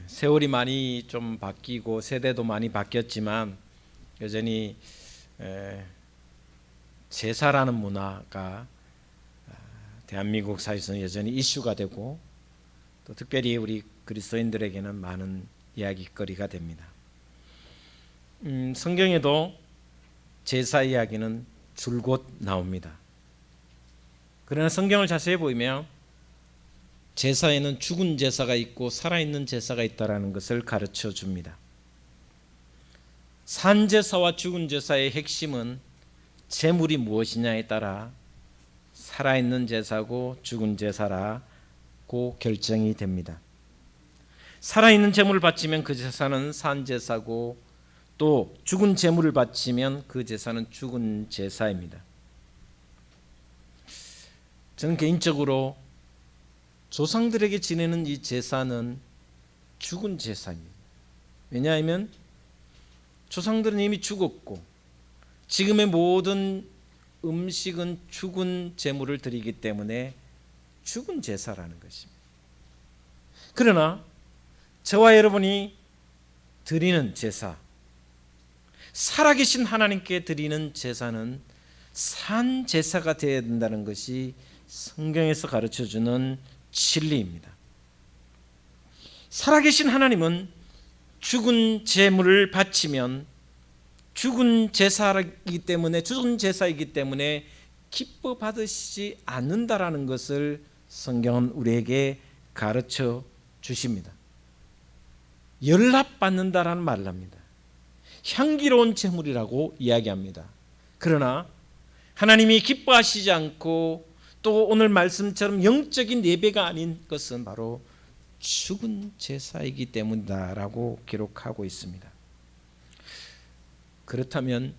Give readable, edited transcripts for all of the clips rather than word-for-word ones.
세월이 많이 좀 바뀌고 세대도 많이 바뀌었지만 여전히 제사라는 문화가 대한민국 사회에서는 여전히 이슈가 되고 또 특별히 우리 그리스도인들에게는 많은 이야기거리가 됩니다. 성경에도 제사 이야기는 줄곧 나옵니다. 그러나 성경을 자세히 보면 제사에는 죽은 제사가 있고 살아있는 제사가 있다는 것을 가르쳐 줍니다. 산제사와 죽은 제사의 핵심은 제물이 무엇이냐에 따라 살아있는 제사고 죽은 제사라고 결정이 됩니다. 살아있는 제물을 바치면 그 제사는 산제사고 또 죽은 제물을 바치면 그 제사는 죽은 제사입니다. 저는 개인적으로 조상들에게 지내는 이 제사는 죽은 제사입니다. 왜냐하면 조상들은 이미 죽었고 지금의 모든 음식은 죽은 제물을 드리기 때문에 죽은 제사라는 것입니다. 그러나 저와 여러분이 드리는 제사, 살아계신 하나님께 드리는 제사는 산 제사가 되어야 된다는 것이 성경에서 가르쳐주는 진리입니다. 살아계신 하나님은 죽은 제물을 바치면 죽은 제사이기 때문에 기뻐 받으시지 않는다라는 것을 성경은 우리에게 가르쳐 주십니다. 연락받는다라는 말을 합니다. 향기로운 제물이라고 이야기합니다. 그러나 하나님이 기뻐하시지 않고 또 오늘 말씀처럼 영적인 예배가 아닌 것은 바로 죽은 제사이기 때문이다라고 기록하고 있습니다. 그렇다면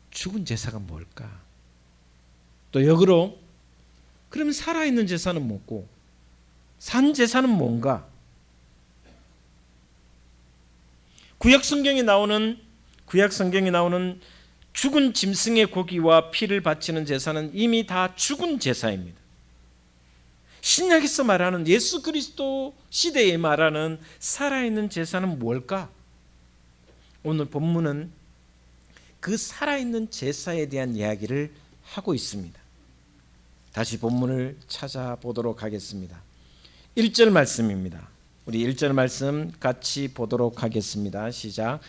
죽은 제사가 뭘까? 또 역으로 그러면 살아있는 제사는 뭐고 산 제사는 뭔가? 구약 성경에 나오는 죽은 짐승의 고기와 피를 바치는 제사는 이미 다 죽은 제사입니다. 신약에서 말하는 예수 그리스도 시대에 말하는 살아있는 제사는 뭘까? 오늘 본문은 그 살아있는 제사에 대한 이야기를 하고 있습니다. 다시 본문을 찾아보도록 하겠습니다. 1절 말씀입니다. 우리 1절 말씀 같이 보도록 하겠습니다. 시작.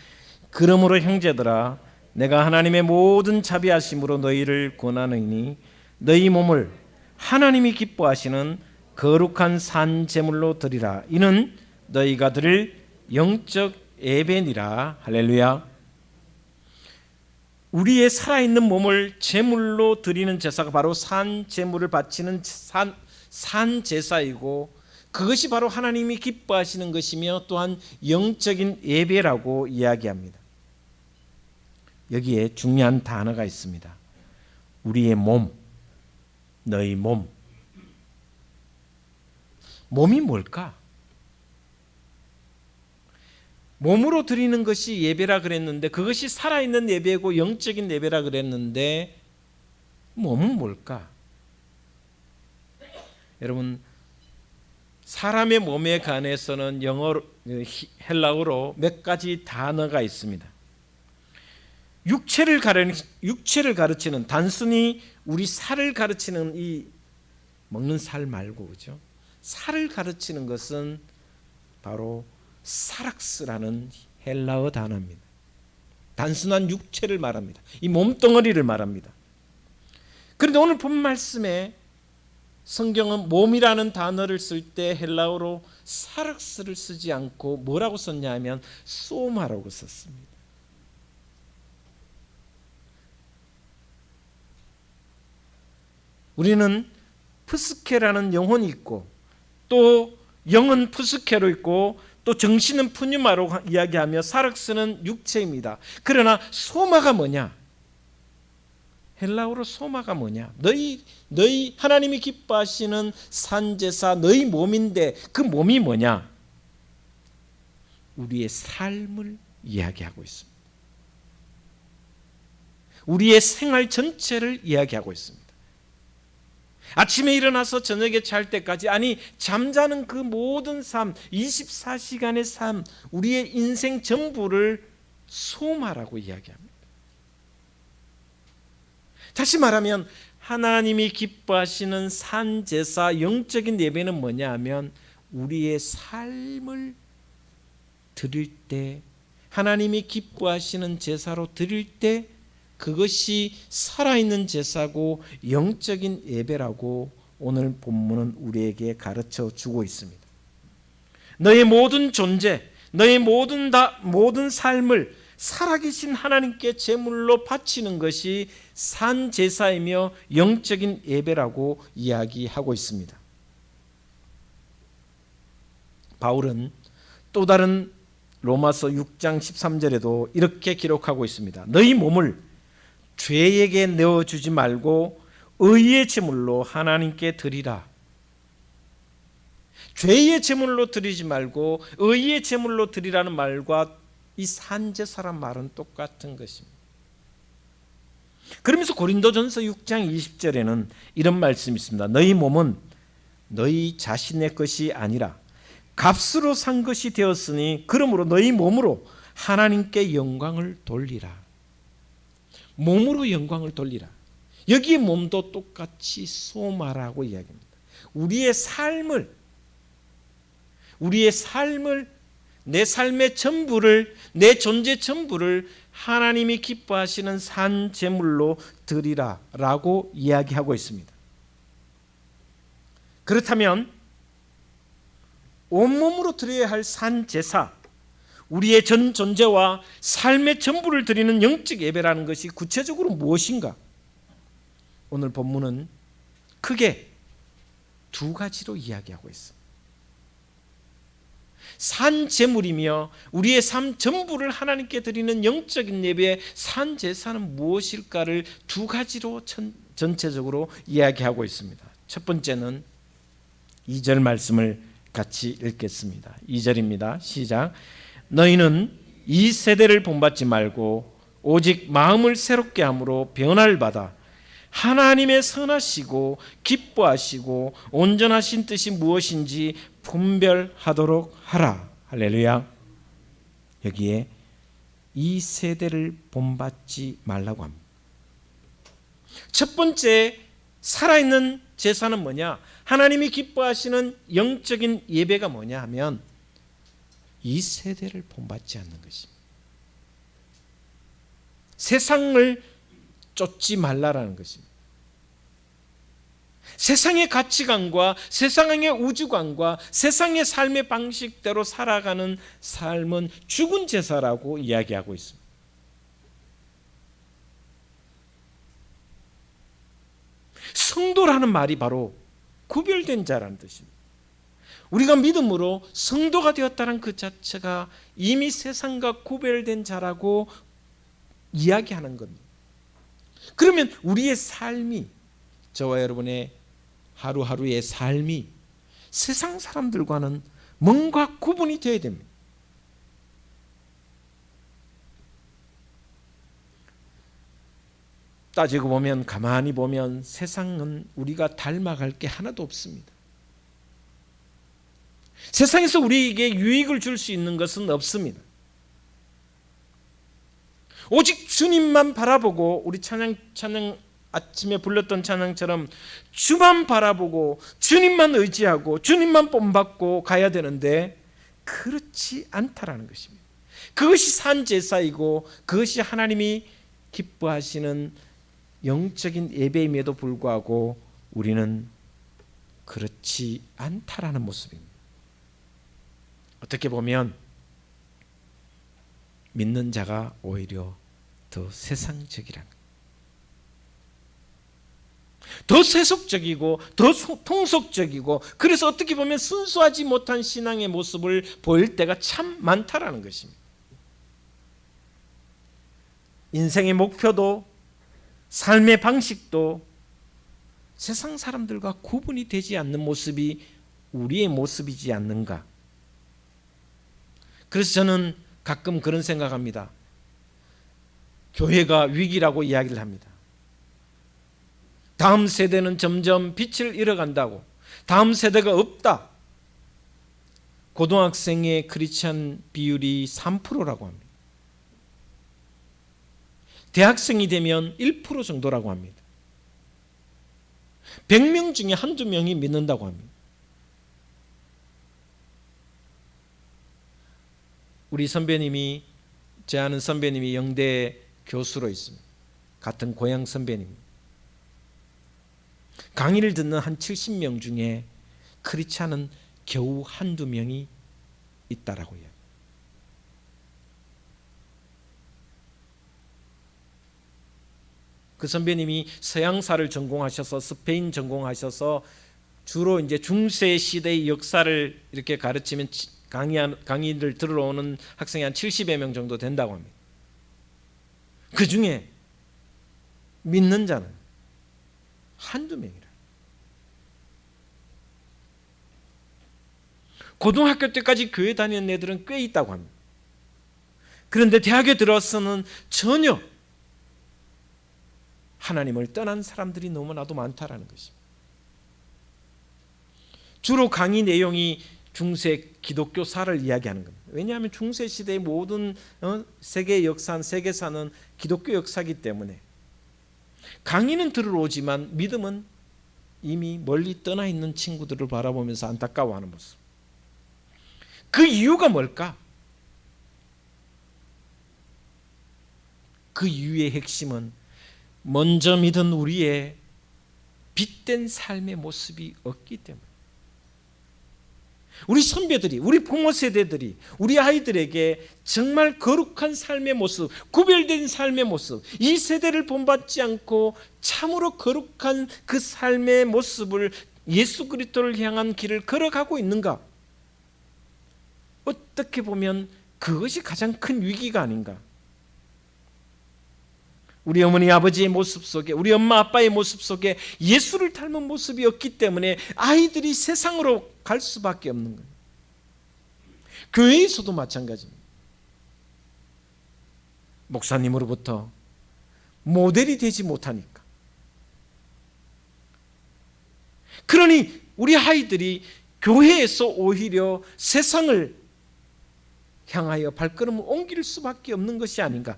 그러므로 형제들아 내가 하나님의 모든 자비하심으로 너희를 권하노니 너희 몸을 하나님이 기뻐하시는 거룩한 산 제물로 드리라. 이는 너희가 드릴 영적 예배니라. 할렐루야. 우리의 살아있는 몸을 제물로 드리는 제사가 바로 산 제물을 바치는 산 제사이고 그것이 바로 하나님이 기뻐하시는 것이며 또한 영적인 예배라고 이야기합니다. 여기에 중요한 단어가 있습니다. 우리의 몸, 너희 몸. 몸이 뭘까? 몸으로 드리는 것이 예배라 그랬는데 그것이 살아있는 예배고 영적인 예배라 그랬는데 몸은 뭘까? 여러분 사람의 몸에 관해서는 헬라어로 몇 가지 단어가 있습니다. 육체를 가르치는 단순히 우리 살을 가르치는 이 먹는 살 말고 그죠? 살을 가르치는 것은 바로 사락스라는 헬라어 단어입니다. 단순한 육체를 말합니다. 이 몸뚱어리를 말합니다. 그런데 오늘 본 말씀에 성경은 몸이라는 단어를 쓸 때 헬라어로 사락스를 쓰지 않고 뭐라고 썼냐 하면 소마라고 썼습니다. 우리는 푸스케라는 영혼이 있고 또 영은 푸스케로 있고 또 정신은 푸뉴마로 이야기하며 사락스는 육체입니다. 그러나 소마가 뭐냐? 헬라어로 소마가 뭐냐? 너희 하나님이 기뻐하시는 산제사 너희 몸인데 그 몸이 뭐냐? 우리의 삶을 이야기하고 있습니다. 우리의 생활 전체를 이야기하고 있습니다. 아침에 일어나서 저녁에 잘 때까지, 아니 잠자는 그 모든 삶, 24시간의 삶, 우리의 인생 전부를 소마라고 이야기합니다. 다시 말하면 하나님이 기뻐하시는 산제사, 영적인 예배는 뭐냐 하면 우리의 삶을 드릴 때, 하나님이 기뻐하시는 제사로 드릴 때 그것이 살아있는 제사고 영적인 예배라고 오늘 본문은 우리에게 가르쳐 주고 있습니다. 너의 모든 존재, 너의 모든 삶을 살아계신 하나님께 제물로 바치는 것이 산제사이며 영적인 예배라고 이야기하고 있습니다. 바울은 또 다른 로마서 6장 13절에도 이렇게 기록하고 있습니다. 너희 몸을 죄에게 내어주지 말고 의의 제물로 하나님께 드리라. 죄의 제물로 드리지 말고 의의 제물로 드리라는 말과 이 산제사란 말은 똑같은 것입니다. 그러면서 고린도전서 6장 20절에는 이런 말씀이 있습니다. 너희 몸은 너희 자신의 것이 아니라 값으로 산 것이 되었으니 그러므로 너희 몸으로 하나님께 영광을 돌리라. 몸으로 영광을 돌리라. 여기에 몸도 똑같이 소마라고 이야기합니다. 우리의 삶을, 내 삶의 전부를, 내 존재 전부를 하나님이 기뻐하시는 산 제물로 드리라라고 이야기하고 있습니다. 그렇다면 온몸으로 드려야 할 산 제사, 우리의 전 존재와 삶의 전부를 드리는 영적 예배라는 것이 구체적으로 무엇인가? 오늘 본문은 크게 두 가지로 이야기하고 있습니다. 산 제물이며 우리의 삶 전부를 하나님께 드리는 영적인 예배의 산 제사는 무엇일까를 두 가지로 전체적으로 이야기하고 있습니다. 첫 번째는 2절 말씀을 같이 읽겠습니다. 2절입니다. 시작. 너희는 이 세대를 본받지 말고 오직 마음을 새롭게 함으로 변화를 받아 하나님의 선하시고 기뻐하시고 온전하신 뜻이 무엇인지 분별하도록 하라. 할렐루야. 여기에 이 세대를 본받지 말라고 합니다. 첫 번째 살아있는 제사는 뭐냐? 하나님이 기뻐하시는 영적인 예배가 뭐냐 하면 이 세대를 본받지 않는 것입니다. 세상을 쫓지 말라라는 것입니다. 세상의 가치관과 세상의 우주관과 세상의 삶의 방식대로 살아가는 삶은 죽은 제사라고 이야기하고 있습니다. 성도라는 말이 바로 구별된 자라는 뜻입니다. 우리가 믿음으로 성도가 되었다는 그 자체가 이미 세상과 구별된 자라고 이야기하는 겁니다. 그러면 우리의 삶이, 저와 여러분의 하루하루의 삶이 세상 사람들과는 뭔가 구분이 되어야 됩니다. 따지고 보면, 가만히 보면 세상은 우리가 닮아갈 게 하나도 없습니다. 세상에서 우리에게 유익을 줄 수 있는 것은 없습니다. 오직 주님만 바라보고, 우리 찬양 아침에 불렀던 찬양처럼 주만 바라보고 주님만 의지하고 주님만 본받고 가야 되는데 그렇지 않다라는 것입니다. 그것이 산제사이고 그것이 하나님이 기뻐하시는 영적인 예배임에도 불구하고 우리는 그렇지 않다라는 모습입니다. 어떻게 보면 믿는 자가 오히려 더 세상적이란, 더 세속적이고 더 통속적이고, 그래서 어떻게 보면 순수하지 못한 신앙의 모습을 보일 때가 참 많다라는 것입니다. 인생의 목표도 삶의 방식도 세상 사람들과 구분이 되지 않는 모습이 우리의 모습이지 않는가. 그래서 저는 가끔 그런 생각합니다. 교회가 위기라고 이야기를 합니다. 다음 세대는 점점 빛을 잃어간다고, 다음 세대가 없다. 고등학생의 크리스찬 비율이 3%라고 합니다. 대학생이 되면 1% 정도라고 합니다. 100명 중에 한두 명이 믿는다고 합니다. 우리 선배님이, 제 아는 선배님이 영대 교수로 있습니다. 같은 고향 선배님. 강의를 듣는 한 70명 중에 크리스찬은 겨우 한두 명이 있다라고 해요. 그 선배님이 서양사를 전공하셔서 스페인 전공하셔서 주로 이제 중세 시대의 역사를 이렇게 가르치면 강의를 들으러 오는 학생이 한 70여 명 정도 된다고 합니다. 그 중에 믿는 자는 한두 명이라. 고등학교 때까지 교회 다니는 애들은 꽤 있다고 합니다. 그런데 대학에 들어서는 전혀 하나님을 떠난 사람들이 너무나도 많다라는 것입니다. 주로 강의 내용이 중세 기독교사를 이야기하는 겁니다. 왜냐하면 중세 시대의 모든 세계 역사는, 세계사는 기독교 역사이기 때문에 강의는 들으러 오지만 믿음은 이미 멀리 떠나 있는 친구들을 바라보면서 안타까워하는 모습. 그 이유가 뭘까? 그 이유의 핵심은 먼저 믿은 우리의 빛된 삶의 모습이 없기 때문에, 우리 선배들이, 우리 부모 세대들이 우리 아이들에게 정말 거룩한 삶의 모습, 구별된 삶의 모습, 이 세대를 본받지 않고 참으로 거룩한 그 삶의 모습을, 예수 그리스도를 향한 길을 걸어가고 있는가? 어떻게 보면 그것이 가장 큰 위기가 아닌가? 우리 어머니 아버지의 모습 속에, 우리 엄마 아빠의 모습 속에 예수를 닮은 모습이 없기 때문에 아이들이 세상으로 갈 수밖에 없는 거예요. 교회에서도 마찬가지입니다. 목사님으로부터 모델이 되지 못하니까. 그러니 우리 아이들이 교회에서 오히려 세상을 향하여 발걸음을 옮길 수밖에 없는 것이 아닌가.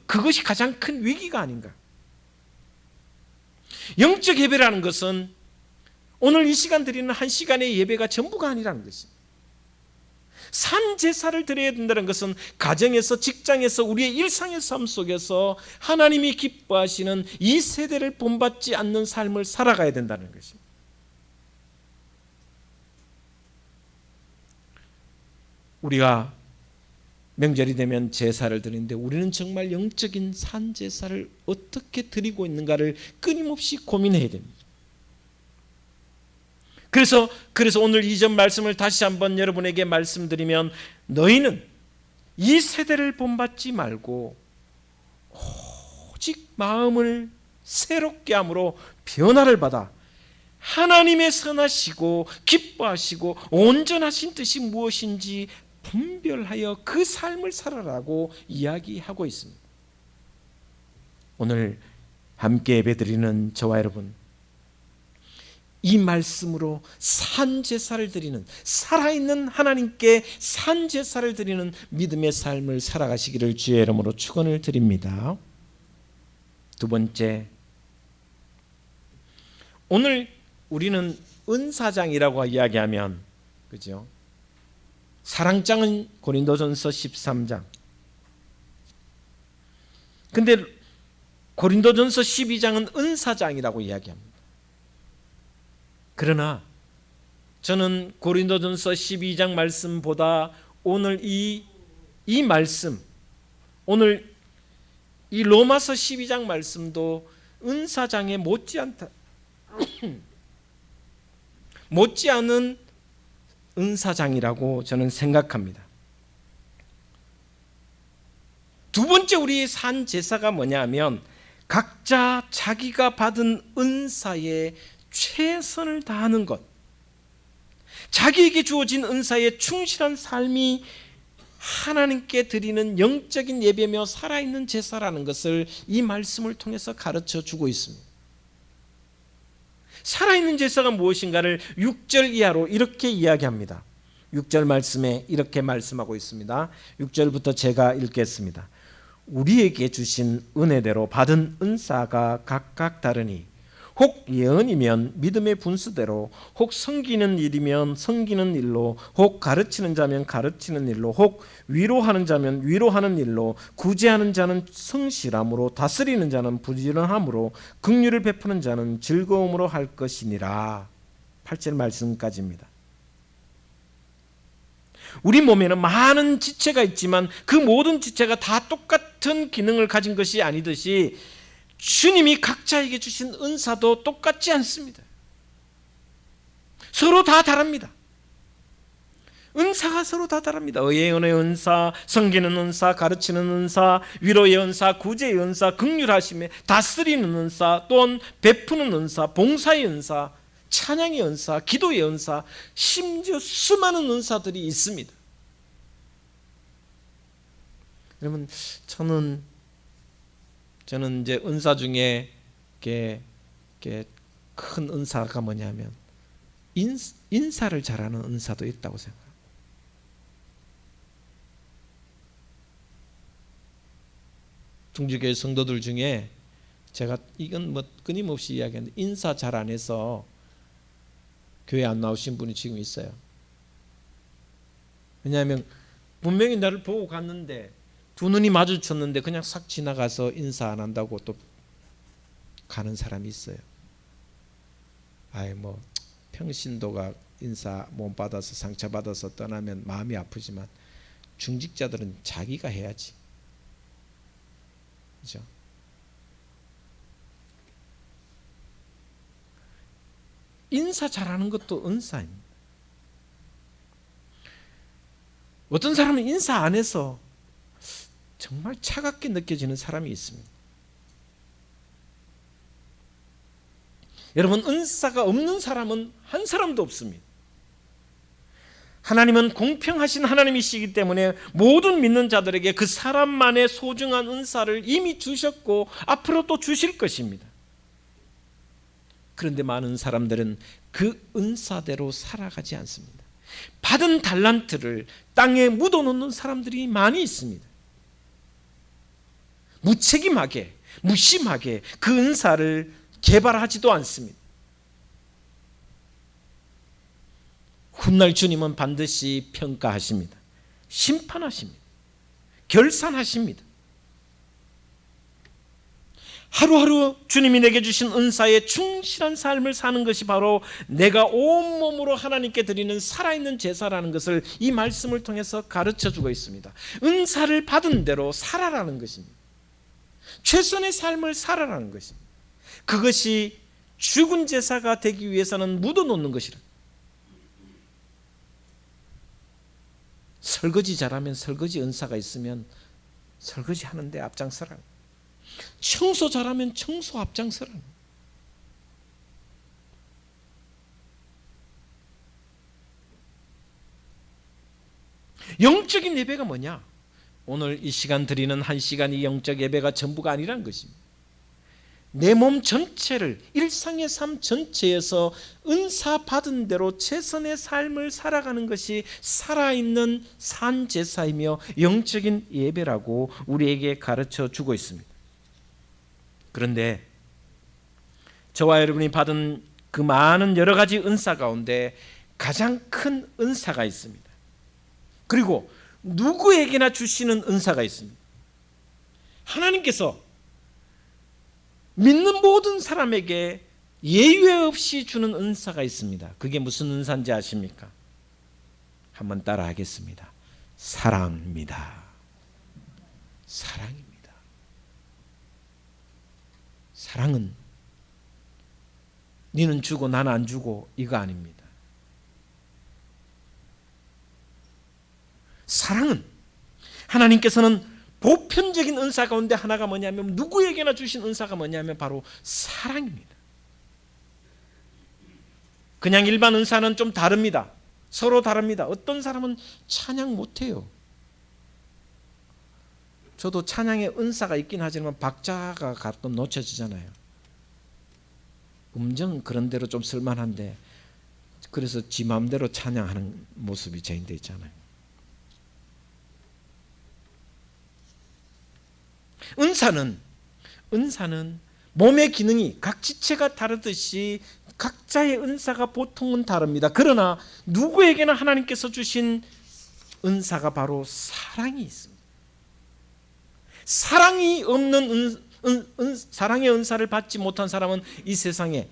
그것이 가장 큰 위기가 아닌가. 영적 예배라는 것은 오늘 이 시간 드리는 한 시간의 예배가 전부가 아니라는 것입니다. 산 제사를 드려야 된다는 것은 가정에서, 직장에서, 우리의 일상의 삶 속에서 하나님이 기뻐하시는 이 세대를 본받지 않는 삶을 살아가야 된다는 것입니다. 우리가 명절이 되면 제사를 드리는데 우리는 정말 영적인 산 제사를 어떻게 드리고 있는가를 끊임없이 고민해야 됩니다. 그래서 오늘 이전 말씀을 다시 한번 여러분에게 말씀드리면, 너희는 이 세대를 본받지 말고 오직 마음을 새롭게 함으로 변화를 받아 하나님의 선하시고 기뻐하시고 온전하신 뜻이 무엇인지 분별하여 그 삶을 살아라고 이야기하고 있습니다. 오늘 함께 예배드리는 저와 여러분, 이 말씀으로 산제사를 드리는, 살아있는 하나님께 산제사를 드리는 믿음의 삶을 살아가시기를 주의 이름으로 축원을 드립니다. 두 번째, 오늘 우리는 은사장이라고 이야기하면, 그죠? 사랑장은 고린도전서 13장. 근데 고린도전서 12장은 은사장이라고 이야기합니다. 그러나 저는 고린도전서 12장 말씀보다 오늘 이 말씀, 오늘 이 로마서 12장 말씀도 은사장에 못지않은 은사장이라고 저는 생각합니다. 두 번째 우리의 산 제사가 뭐냐면, 각자 자기가 받은 은사에 최선을 다하는 것, 자기에게 주어진 은사에 충실한 삶이 하나님께 드리는 영적인 예배며 살아있는 제사라는 것을 이 말씀을 통해서 가르쳐 주고 있습니다. 살아있는 제사가 무엇인가를 6절 이하로 이렇게 이야기합니다. 6절 말씀에 이렇게 말씀하고 있습니다. 6절부터 제가 읽겠습니다. 우리에게 주신 은혜대로 받은 은사가 각각 다르니 혹 예언이면 믿음의 분수대로, 혹 섬기는 일이면 섬기는 일로, 혹 가르치는 자면 가르치는 일로, 혹 위로하는 자면 위로하는 일로, 구제하는 자는 성실함으로, 다스리는 자는 부지런함으로, 긍휼을 베푸는 자는 즐거움으로 할 것이니라. 8절 말씀까지입니다. 우리 몸에는 많은 지체가 있지만 그 모든 지체가 다 똑같은 기능을 가진 것이 아니듯이 주님이 각자에게 주신 은사도 똑같지 않습니다. 서로 다 다릅니다. 은사가 서로 다 다릅니다. 예언의 은사, 섬기는 은사, 가르치는 은사, 위로의 은사, 구제의 은사, 긍휼하심의, 다스리는 은사, 또한 베푸는 은사, 봉사의 은사, 찬양의 은사, 기도의 은사, 심지어 수많은 은사들이 있습니다. 여러분, 저는 이제 은사 중에 큰 은사가 뭐냐면 인사를 잘하는 은사도 있다고 생각합니다. 중지교회 성도들 중에 제가 이건 뭐 끊임없이 이야기하는데 인사 잘 안 해서 교회 안 나오신 분이 지금 있어요. 왜냐하면 분명히 나를 보고 갔는데 두 눈이 마주쳤는데 그냥 싹 지나가서 인사 안 한다고 또 가는 사람이 있어요. 뭐 평신도가 인사 못 받아서 상처 받아서 떠나면 마음이 아프지만 중직자들은 자기가 해야지. 그죠? 인사 잘하는 것도 은사입니다. 어떤 사람은 인사 안 해서 정말 차갑게 느껴지는 사람이 있습니다. 여러분, 은사가 없는 사람은 한 사람도 없습니다. 하나님은 공평하신 하나님이시기 때문에 모든 믿는 자들에게 그 사람만의 소중한 은사를 이미 주셨고 앞으로 또 주실 것입니다. 그런데 많은 사람들은 그 은사대로 살아가지 않습니다. 받은 달란트를 땅에 묻어놓는 사람들이 많이 있습니다. 무책임하게, 무심하게 그 은사를 개발하지도 않습니다. 훗날 주님은 반드시 평가하십니다. 심판하십니다. 결산하십니다. 하루하루 주님이 내게 주신 은사에 충실한 삶을 사는 것이 바로 내가 온몸으로 하나님께 드리는 살아있는 제사라는 것을 이 말씀을 통해서 가르쳐주고 있습니다. 은사를 받은 대로 살아라는 것입니다. 최선의 삶을 살아라는 것입니다. 그것이 죽은 제사가 되기 위해서는 묻어놓는 것이라. 설거지 잘하면 설거지 은사가 있으면 설거지 하는데 앞장서라. 청소 잘하면 청소 앞장서라. 영적인 예배가 뭐냐? 오늘 이 시간 드리는 1시간이 영적 예배가 전부가 아니라는 것입니다. 내 몸 전체를, 일상의 삶 전체에서 은사 받은 대로 최선의 삶을 살아가는 것이 살아있는 산제사이며 영적인 예배라고 우리에게 가르쳐 주고 있습니다. 그런데 저와 여러분이 받은 그 많은 여러 가지 은사 가운데 가장 큰 은사가 있습니다. 그리고 누구에게나 주시는 은사가 있습니다. 하나님께서 믿는 모든 사람에게 예외 없이 주는 은사가 있습니다. 그게 무슨 은사인지 아십니까? 한번 따라 하겠습니다. 사랑입니다. 사랑입니다. 사랑은 너는 주고 나는 안 주고 이거 아닙니다. 사랑은 하나님께서는 보편적인 은사 가운데 하나가 뭐냐면 누구에게나 주신 은사가 뭐냐면 바로 사랑입니다. 그냥 일반 은사는 좀 다릅니다. 서로 다릅니다. 어떤 사람은 찬양 못해요. 저도 찬양에 은사가 있긴 하지만 박자가 가끔 놓쳐지잖아요. 음정 그런 대로 좀 쓸만한데 그래서 지 마음대로 찬양하는 모습이 재현되어 있잖아요. 은사는 몸의 기능이 각 지체가 다르듯이 각자의 은사가 보통은 다릅니다. 그러나 누구에게나 하나님께서 주신 은사가 바로 사랑이 있습니다. 사랑이 없는 사랑의 은사를 받지 못한 사람은 이 세상에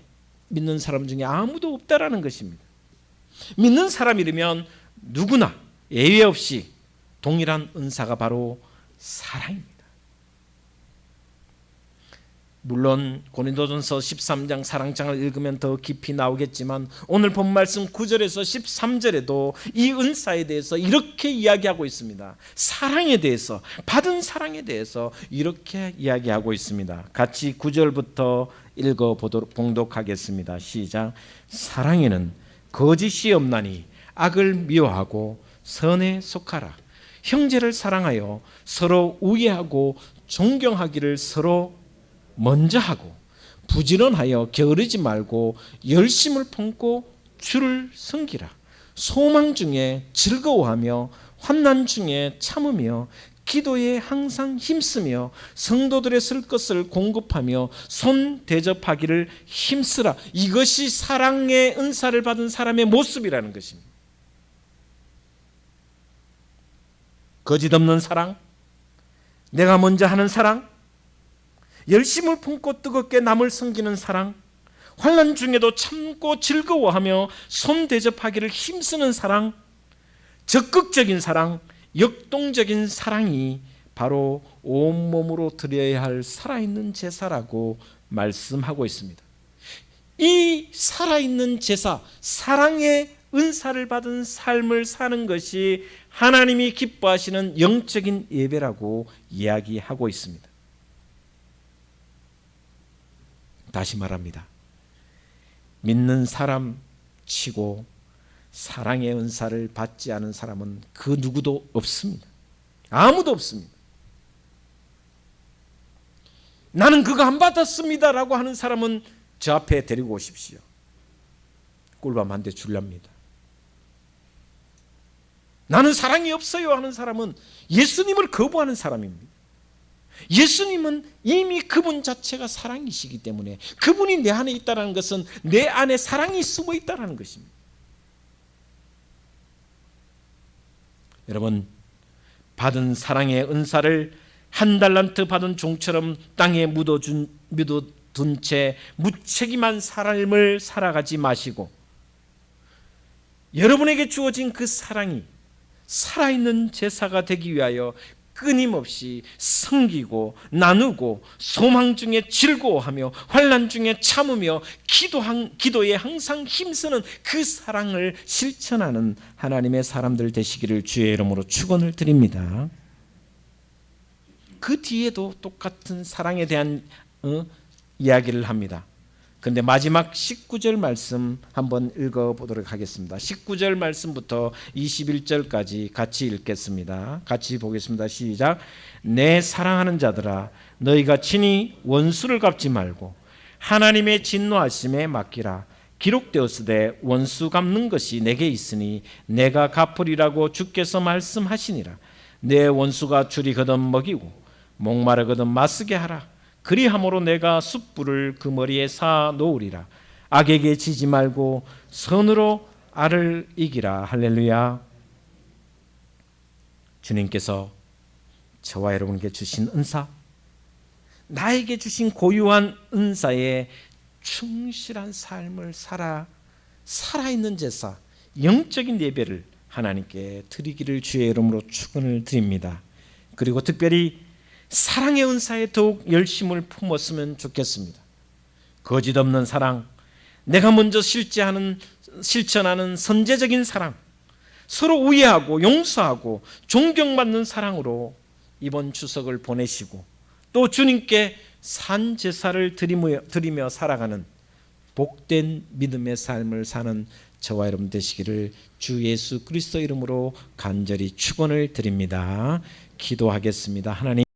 믿는 사람 중에 아무도 없다라는 것입니다. 믿는 사람이라면 누구나 예외 없이 동일한 은사가 바로 사랑입니다. 물론 고린도전서 13장 사랑장을 읽으면 더 깊이 나오겠지만 오늘 본 말씀 9절에서 13절에도 이 은사에 대해서 이렇게 이야기하고 있습니다. 사랑에 대해서, 받은 사랑에 대해서 이렇게 이야기하고 있습니다. 같이 9절부터 읽어보도록 봉독하겠습니다. 시작. 사랑에는 거짓이 없나니 악을 미워하고 선에 속하라. 형제를 사랑하여 서로 우애하고 존경하기를 서로 먼저 하고 부지런하여 게으르지 말고 열심을 품고 주를 섬기라. 소망 중에 즐거워하며 환난 중에 참으며 기도에 항상 힘쓰며 성도들의 쓸 것을 공급하며 손 대접하기를 힘쓰라. 이것이 사랑의 은사를 받은 사람의 모습이라는 것입니다. 거짓 없는 사랑, 내가 먼저 하는 사랑, 열심을 품고 뜨겁게 남을 섬기는 사랑, 환난 중에도 참고 즐거워하며 손 대접하기를 힘쓰는 사랑, 적극적인 사랑, 역동적인 사랑이 바로 온몸으로 드려야 할 살아있는 제사라고 말씀하고 있습니다. 이 살아있는 제사, 사랑의 은사를 받은 삶을 사는 것이 하나님이 기뻐하시는 영적인 예배라고 이야기하고 있습니다. 다시 말합니다. 믿는 사람 치고 사랑의 은사를 받지 않은 사람은 그 누구도 없습니다. 아무도 없습니다. 나는 그거 안 받았습니다 라고 하는 사람은 저 앞에 데리고 오십시오. 꿀밤 한 대 줄랍니다. 나는 사랑이 없어요 하는 사람은 예수님을 거부하는 사람입니다. 예수님은 이미 그분 자체가 사랑이시기 때문에 그분이 내 안에 있다는 것은 내 안에 사랑이 숨어 있다는 것입니다. 여러분, 받은 사랑의 은사를 한 달란트 받은 종처럼 땅에 묻어둔 채 무책임한 삶을 살아가지 마시고 여러분에게 주어진 그 사랑이 살아있는 제사가 되기 위하여 끊임없이 섬기고 나누고 소망 중에 즐거워하며 환난 중에 참으며 기도에 항상 힘쓰는 그 사랑을 실천하는 하나님의 사람들 되시기를 주의 이름으로 축원을 드립니다. 그 뒤에도 똑같은 사랑에 대한 이야기를 합니다. 그런데 마지막 19절 말씀 한번 읽어보도록 하겠습니다. 19절 말씀부터 21절까지 같이 읽겠습니다. 같이 보겠습니다. 시작. 내 사랑하는 자들아, 너희가 친히 원수를 갚지 말고 하나님의 진노하심에 맡기라. 기록되었으되 원수 갚는 것이 내게 있으니 내가 갚으리라고 주께서 말씀하시니라. 내 원수가 줄이 거듭 먹이고 목마르 거듭 마시게 하라. 그리함으로 내가 숯불을 그 머리에 사 놓으리라. 악에게 지지 말고 선으로 악을 이기라. 할렐루야. 주님께서 저와 여러분께 주신 은사, 나에게 주신 고유한 은사에 충실한 삶을 살아있는 제사, 영적인 예배를 하나님께 드리기를 주의 이름으로 축원을 드립니다. 그리고 특별히 사랑의 은사에 더욱 열심을 품었으면 좋겠습니다. 거짓 없는 사랑, 내가 먼저 실천하는 선제적인 사랑, 서로 우애하고 용서하고 존경받는 사랑으로 이번 추석을 보내시고 또 주님께 산 제사를 드리며 살아가는 복된 믿음의 삶을 사는 저와 여러분 되시기를 주 예수 그리스도 이름으로 간절히 축원을 드립니다. 기도하겠습니다. 하나님,